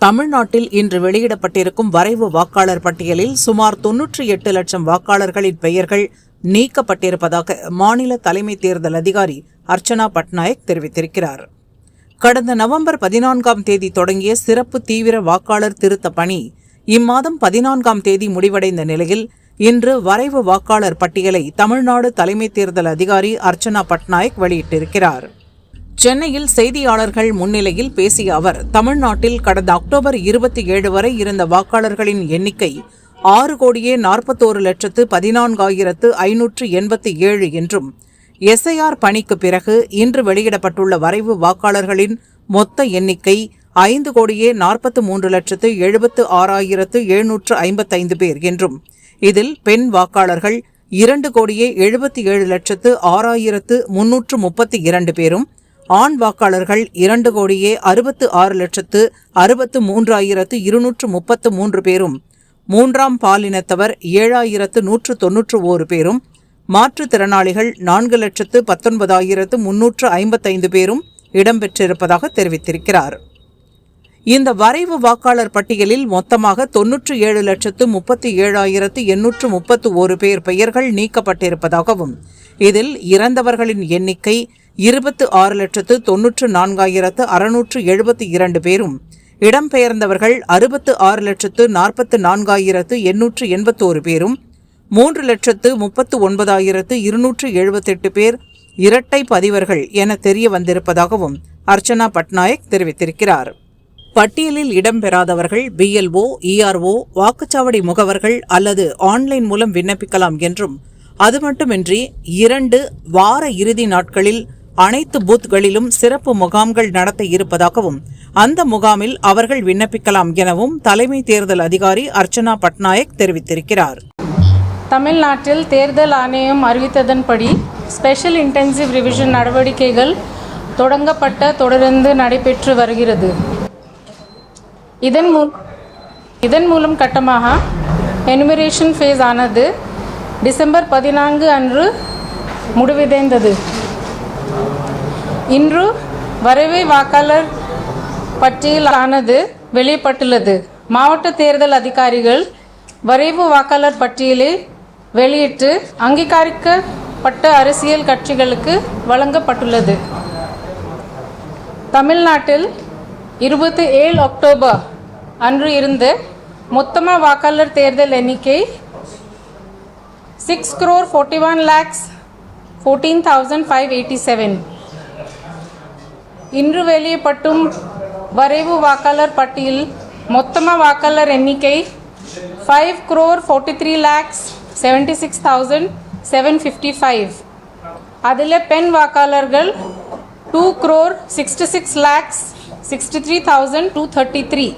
தமிழ்நாட்டில் இன்று வெளியிடப்பட்டிருக்கும் வரைவு வாக்காளர் பட்டியலில் சுமார் 98 லட்சம் வாக்காளர்களின் பெயர்கள் நீக்கப்பட்டிருப்பதாக மாநில தலைமை தேர்தல் அதிகாரி அர்ச்சனா பட்நாயக் தெரிவித்திருக்கிறார். கடந்த நவம்பர் 14ஆம் தேதி தொடங்கிய சிறப்பு தீவிர வாக்காளர் திருத்த பணி இம்மாதம் 14ஆம் தேதி முடிவடைந்த நிலையில் இன்று வரைவு வாக்காளர் பட்டியலை தமிழ்நாடு தலைமை தேர்தல் அதிகாரி அர்ச்சனா பட்நாயக் வெளியிட்டிருக்கிறார். சென்னையில் செய்தியாளர்கள் முன்னிலையில் பேசிய அவர், தமிழ்நாட்டில் கடந்த அக்டோபர் 27 வரை இருந்த வாக்காளர்களின் எண்ணிக்கை 6,41,14,587 என்றும், எஸ்ஐஆர் பணிக்கு பிறகு இன்று வெளியிடப்பட்டுள்ள வரைவு வாக்காளர்களின் மொத்த எண்ணிக்கை 5,43,76,755 பேர் என்றும், இதில் பெண் வாக்காளர்கள் 2,77,06,332 பேரும், ஆண் வாக்காளர்கள் 2,66,63,233 பேரும், மூன்றாம் பாலினத்தவர் 7,191 பேரும், மாற்றுத்திறனாளிகள் 4,19,355 பேரும் இடம்பெற்றிருப்பதாக தெரிவித்திருக்கிறார். இந்த வரைவு வாக்காளர் பட்டியலில் மொத்தமாக 97,37,831 பேர் பெயர்கள் நீக்கப்பட்டிருப்பதாகவும், இதில் இறந்தவர்களின் எண்ணிக்கை 26,94,672 பேரும், இடம்பெயர்ந்தவர்கள் 66,44,881 பேரும், 3,39,278 பேர் இரட்டை பதிவர்கள் என தெரிய வந்திருப்பதாகவும் அர்ச்சனா பட்நாயக் தெரிவித்திருக்கிறார். பட்டியலில் இடம்பெறாதவர்கள் BLO, ERO, வாக்குச்சாவடி முகவர்கள் அல்லது ஆன்லைன் மூலம் விண்ணப்பிக்கலாம் என்றும், அது மட்டுமின்றி 2 வார இறுதி நாட்களில் அனைத்து பூத்களிலும் சிறப்பு முகாம்கள் நடத்த இருப்பதாகவும், அந்த முகாமில் அவர்கள் விண்ணப்பிக்கலாம் எனவும் தலைமை தேர்தல் அதிகாரி அர்ச்சனா பட்நாயக் தெரிவித்திருக்கிறார். தமிழ்நாட்டில் தேர்தல் ஆணையம் அறிவித்ததன்படி ஸ்பெஷல் இன்டென்சிவ் ரிவிஷன் நடவடிக்கைகள் தொடர்ந்து நடைபெற்று வருகிறது. இதன் மூலம் கட்டமாக எனுமரேஷன் ஃபேஸ் ஆனது டிசம்பர் 14 அன்று முடிவடைந்தது. இன்று வரைவு வாக்காளர் பட்டியல் ஆனது வெளியிடப்பட்டுள்ளது. மாவட்ட தேர்தல் அதிகாரிகள் வரைவு வாக்காளர் பட்டியலை வெளியிட்டு அங்கீகரிக்கப்பட்ட அரசியல் கட்சிகளுக்கு வழங்கப்பட்டுள்ளது. தமிழ்நாட்டில் 27 அக்டோபர் அன்று இருந்து மொத்தமாக வாக்காளர் தேர்தல் எண்ணிக்கை 6,41,14,587. இன்று வெளியிடப்படும் வரைவு வாக்காளர் பட்டியல் மொத்தமாக வாக்காளர் எண்ணிக்கை 5,43,76,755. அதில் பெண் வாக்காளர்கள் 2,66,63,233.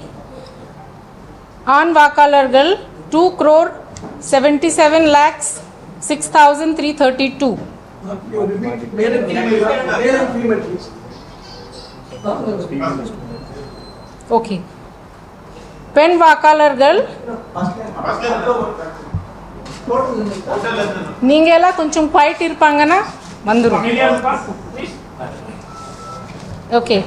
ஆண் வாக்காளர்கள் 2,77,06,332. ஓகே. பெண் வாக்காளர்கள் நீங்க எல்லாம் கொஞ்சம் குவைட் இருப்பாங்கன்னா வந்துடும். ஓகே.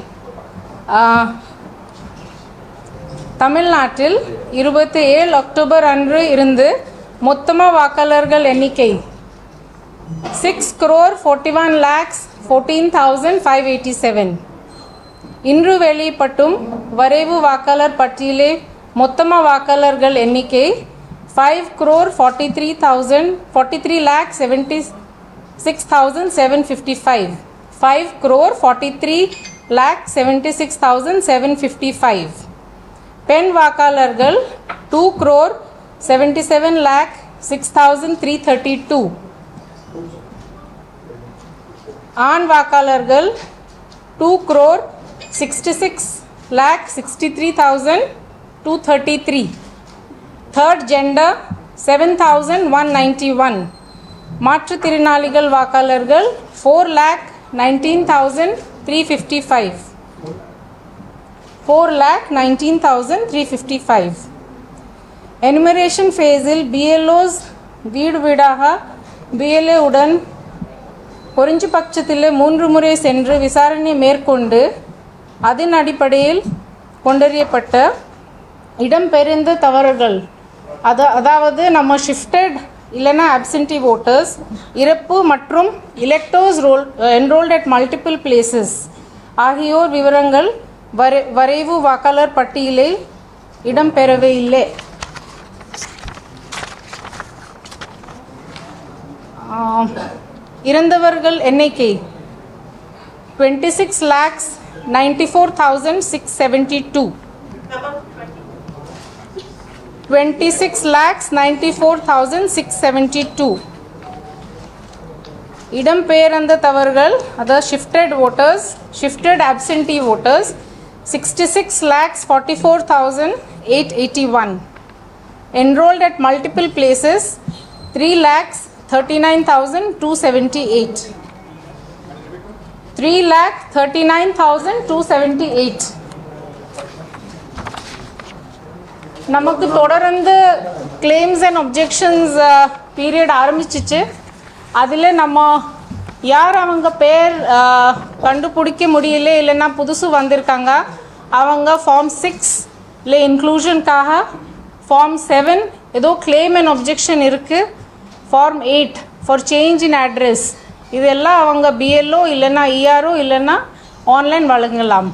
தமிழ்நாட்டில் 27 அக்டோபர் அன்று இருந்து மொத்தமாக வாக்காளர்கள் எண்ணிக்கை 6,41,14,587. இன்று வெளியிடப்படும் வரைவு வாக்காளர் பட்டியலே மொத்தமாக வாக்காளர்கள் எண்ணிக்கை 5,43,76,755. 5,43,76,755. பெண் வாக்காளர்கள் 2,77,06,332. ஆண் வாக்காளர்கள் 2,66,63,233. Third gender 7,191. மாற்றுத்திறனாளிகள் வாக்காளர்கள் 4,19,355. 4,19,355. எனுமரேஷன் ஃபேஸில் BLOs வீடு வீடாக BLA உடன் குறிஞ்சி பட்சத்தில் 3 முறை சென்று விசாரணை மேற்கொண்டு அதன் அடிப்படையில் கொண்டறியப்பட்ட இடம்பெயர்ந்த தவறுகள் அதாவது நம்ம ஷிஃப்டட் இல்லைன்னா absentee voters, இறப்பு மற்றும் electors enrolled at multiple places ஆகியோர் விவரங்கள் வரைவு வாக்காளர் பட்டியலில் இடம்பெறவே இல்லை. இறந்தவர்கள் எண்ணிக்கை 26,94,672. 26,94,672. இடம்பெயர்ந்த தவறுகள் அதாவது shifted voters, shifted absentee voters 66,44,881. Enrolled at multiple places 3,39,278. 3,39,278. நமக்கு தொடர்ந்து கிளைம்ஸ் அண்ட் ஒப்ஜெக்ஷன்ஸ் பீரியட் ஆரம்பிச்சிச்சு. அதில் நம்ம யார் அவங்க பேர் கண்டுபிடிக்க முடியல இல்லைன்னா புதுசு வந்திருக்காங்க அவங்க ஃபார்ம் 6ல இன்க்ளூஷனுக்காக, ஃபார்ம் 7 ஏதோ கிளைம் அண்ட் ஒப்ஜெக்ஷன் இருக்குது, form 8 for change in address, இதெல்லாம் அவங்க பிஎல்ஓ இல்லைன்னா இஆர்ஓ இல்லைன்னா ஆன்லைன் வழங்கலாம்.